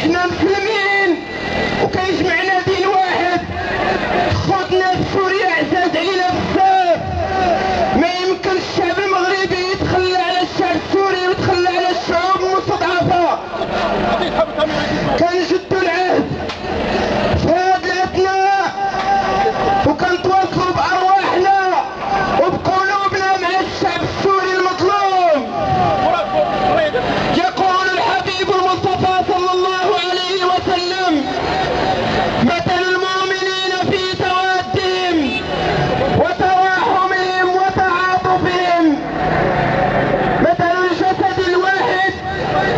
احنا مسلمين وكيجمعنا دين واحد. خوتنا في سوريا عزاز علينا بزاف، ما يمكن الشعب المغربي يتخلى على الشعب السوري ويتخلى على الشعوب المستضعفة. كنجدوا العهد في هاد الاثناء وكنتواصلوا بارواحنا وبقلوبنا مع الشعب السوري المظلوم. يقول الحبيب المصطفى صلى الله عليه وسلم: مثل المؤمنين في توادهم وتراحمهم وتعاطفهم مثل الجسد الواحد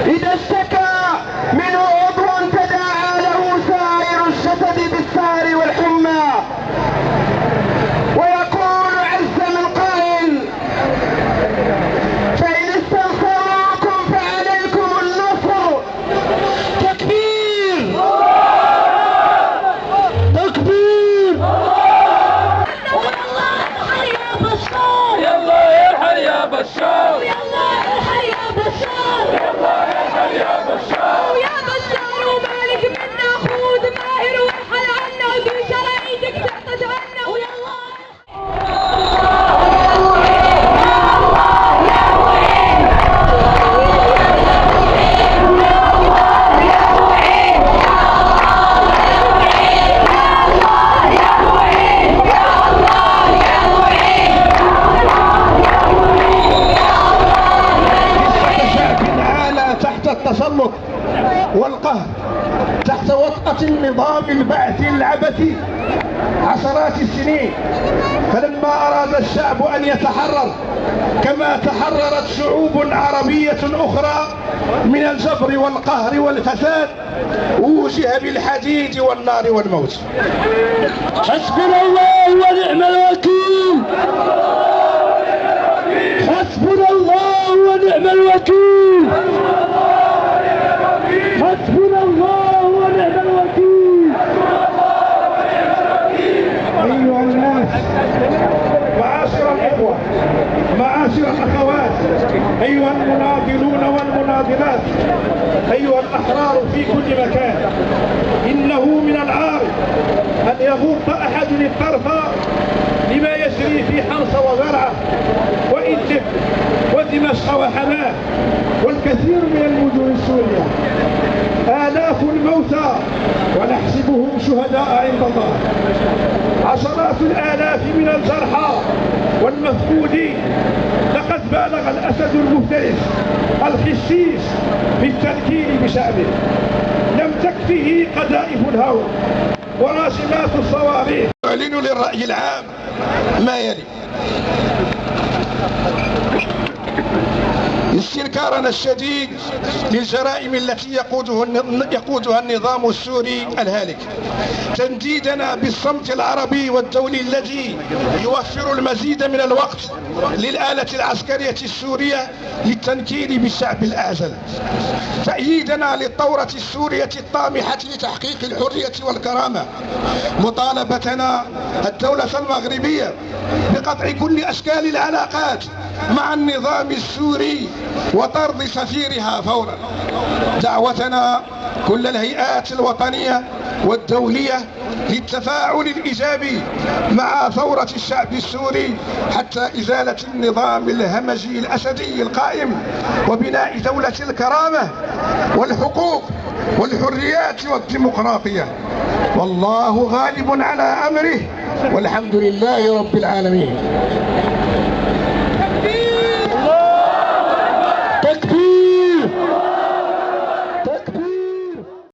إذا اشتكى منه عضو تداعى له سائر الجسد بالسهر والحمى. ويقول عز من قائل: فإن استنصروكم فعليكم النصر. تكبير تكبير. يلا ارحل يا بشار، يلا ارحل يا بشار، يلا ارحل يا بشار، ويا بشار ومالك منا خود ماهر وارحل عنا ودي شرايطك تعتج عنا. ويلا تحت التسلط والقهر، تحت وطأة النظام البعثي العبثي عشرات السنين. فلما أراد الشعب أن يتحرر كما تحررت شعوب عربية أخرى من الجبر والقهر والفساد، ووجه بالحديد والنار والموت. حسبنا الله ونعم الوكيل، حسبنا الله ونعم الوكيل، حسبنا الله ونعم الوكيل. أيها الناس، معاشر الإخوة، معاشر الأخوات، أيها المناضلون والمناضلات، أيها الأحرار في كل مكان، إنه من العار أن يغض أحد الطرف لما يجري في حمص وزرعة وإدلب ودمشق وحماه والكثير من المدن السورية. آلاف الموتى ونحسبهم شهداء عند الله، عشرات الآلاف من الجرحى والمفقودين. لقد بالغ الأسد المفترس الخشيش في التنكيل بشأنه. لم تكفه قذائف الهوى وراشمات الصواريخ. أعلن للرأي العام ما يلي: استنكارنا الشديد للجرائم التي يقودها النظام السوري الهالك، تنديدنا بالصمت العربي والدولي الذي يوفر المزيد من الوقت للآلة العسكرية السورية للتنكيل بالشعب الأعزل، تأييدنا للثورة السورية الطامحة لتحقيق الحرية والكرامة، مطالبتنا الدولة المغربية بقطع كل أشكال العلاقات مع النظام السوري وطرد سفيرها فورا، دعوتنا كل الهيئات الوطنية والدولية للتفاعل الإيجابي مع ثورة الشعب السوري حتى إزالة النظام الهمجي الأسدي القائم وبناء دولة الكرامة والحقوق والحريات والديمقراطية. والله غالب على أمره والحمد لله رب العالمين.